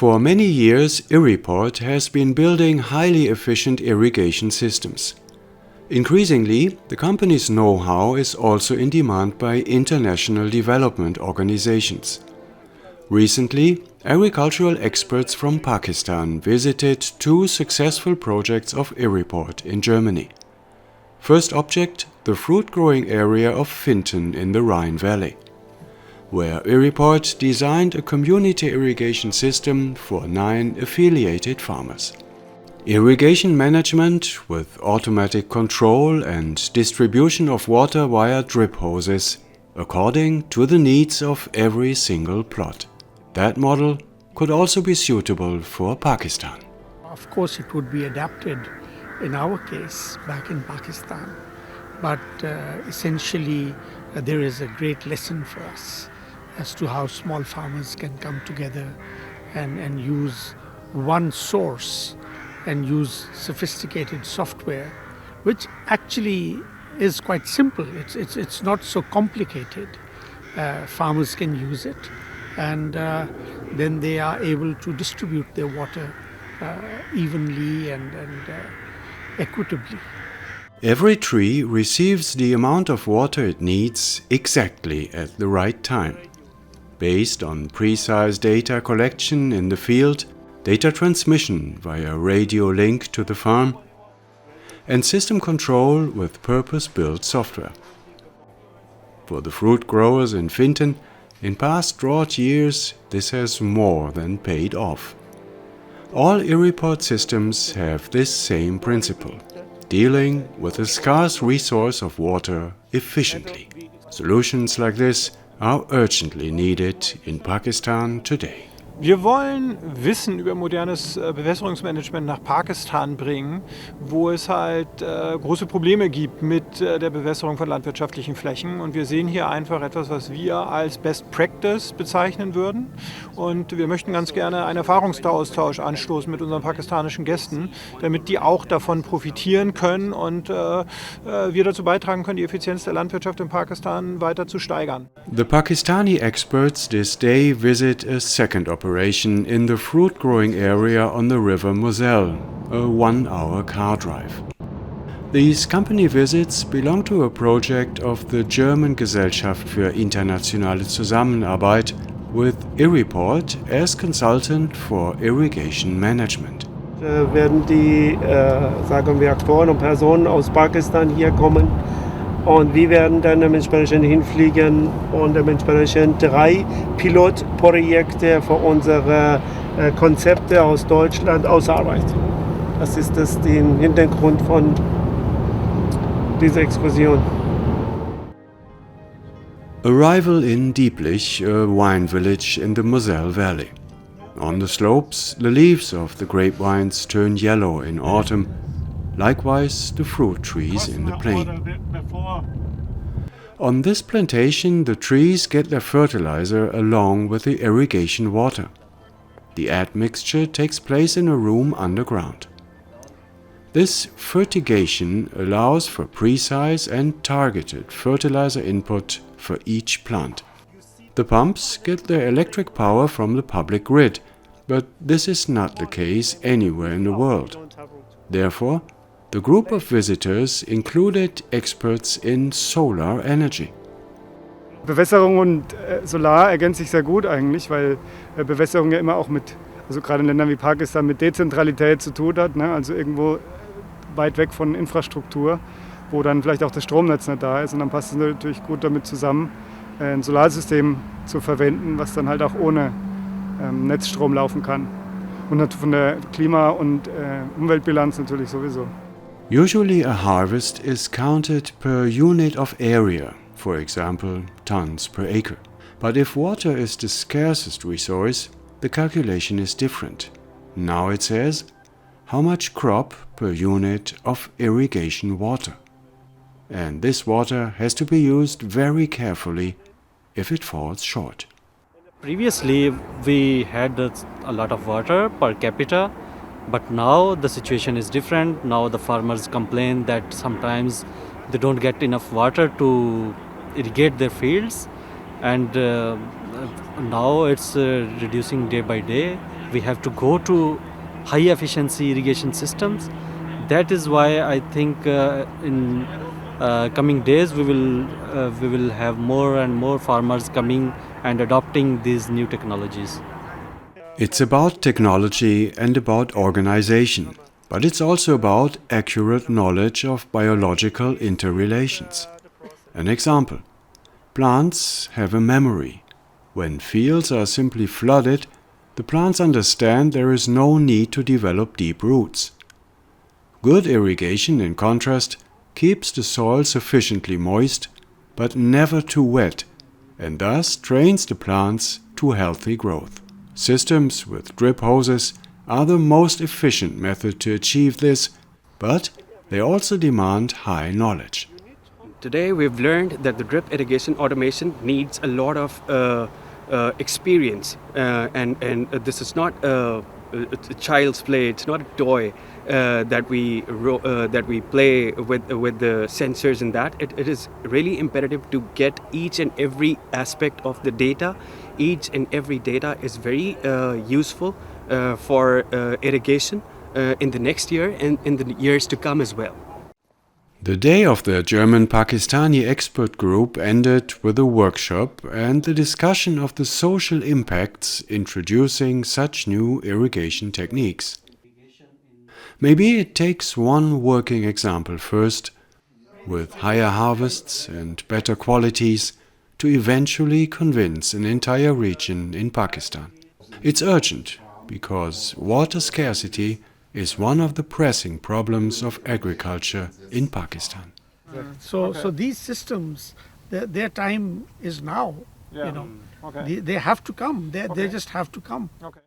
For many years, Irriport has been building highly efficient irrigation systems. Increasingly, the company's know-how is also in demand by international development organizations. Recently, agricultural experts from Pakistan visited 2 successful projects of Irriport in Germany. First object, the fruit-growing area of Finten in the Rhine Valley, where Irriport designed a community irrigation system for 9 affiliated farmers. Irrigation management with automatic control and distribution of water via drip hoses, according to the needs of every single plot. That model could also be suitable for Pakistan. Of course, it would be adapted in our case back in Pakistan, but essentially there is a great lesson for us as to how small farmers can come together and use one source and use sophisticated software, which actually is quite simple. It's not so complicated. Farmers can use it, and then they are able to distribute their water evenly and equitably. Every tree receives the amount of water it needs exactly at the right time. Based on precise data collection in the field, data transmission via radio link to the farm, and system control with purpose-built software. For the fruit growers in Finten, in past drought years, this has more than paid off. All Irriport systems have this same principle, dealing with a scarce resource of water efficiently. Solutions like this are urgently needed in Pakistan today. Wir wollen Wissen über modernes Bewässerungsmanagement nach Pakistan bringen, wo es halt große Probleme gibt mit der Bewässerung von landwirtschaftlichen Flächen. Und wir sehen hier einfach etwas, was wir als Best Practice bezeichnen würden. Und wir möchten ganz gerne einen Erfahrungsaustausch anstoßen mit unseren pakistanischen Gästen, damit die auch davon profitieren können und wir dazu beitragen können, die Effizienz der Landwirtschaft in Pakistan weiter zu steigern. The Pakistani experts this day visit a second operation in the fruit-growing area on the river Moselle, a 1-hour car drive. These company visits belong to a project of the German Gesellschaft für internationale Zusammenarbeit with Irriport as consultant for irrigation management. Werden die sagen wir Aktoren und Personen aus Pakistan hier kommen und wir werden dann dementsprechend hinfliegen und dementsprechend 3 Pilotprojekte für unsere Konzepte aus Deutschland ausarbeiten. Das ist der Hintergrund von dieser Exkursion. Arrival in Dieblich, a wine village in the Moselle Valley. On the slopes, the leaves of the grapevines turn yellow in autumn, likewise the fruit trees in the plain. On this plantation, the trees get their fertilizer along with the irrigation water. The admixture takes place in a room underground. This fertigation allows for precise and targeted fertilizer input for each plant. The pumps get their electric power from the public grid, but this is not the case anywhere in the world. Therefore, the group of visitors included experts in solar energy. Bewässerung und Solar ergänzt sich sehr gut eigentlich, weil Bewässerung ja immer auch mit, also gerade in Ländern wie Pakistan, mit Dezentralität zu tun hat, ne? Also irgendwo weit weg von Infrastruktur, wo dann vielleicht auch das Stromnetz nicht da ist. Und dann passt es natürlich gut damit zusammen, ein Solarsystem zu verwenden, was dann halt auch ohne Netzstrom laufen kann. Und von der Klima- und Umweltbilanz natürlich sowieso. Usually a harvest is counted per unit of area, for example, tons per acre. But if water is the scarcest resource, the calculation is different. Now it says, how much crop per unit of irrigation water? And this water has to be used very carefully if it falls short. Previously, we had a lot of water per capita, but now the situation is different. Now the farmers complain that sometimes they don't get enough water to irrigate their fields, and now it's reducing day by day. we have to go to high efficiency irrigation systems. That is why I think in coming days we will have more and more farmers coming and adopting these new technologies. It's about technology and about organization, but it's also about accurate knowledge of biological interrelations. An example: plants have a memory. When fields are simply flooded, the plants understand there is no need to develop deep roots. Good irrigation, in contrast, keeps the soil sufficiently moist, but never too wet, and thus trains the plants to healthy growth. Systems with drip hoses are the most efficient method to achieve this, but they also demand high knowledge. Today we've learned that the drip irrigation automation needs a lot of experience, and this is not a child's play. It's not a toy that we play with the sensors and that. It is really imperative to get each and every aspect of the data. Each and every data is very useful for irrigation in the next year and in the years to come as well. The day of the German-Pakistani expert group ended with a workshop and the discussion of the social impacts introducing such new irrigation techniques. Maybe it takes one working example first, with higher harvests and better qualities, to eventually convince an entire region in Pakistan. It's urgent because water scarcity is one of the pressing problems of agriculture in Pakistan. So these systems, their time is now. Yeah. You know, Okay. they have to come. They just have to come. Okay.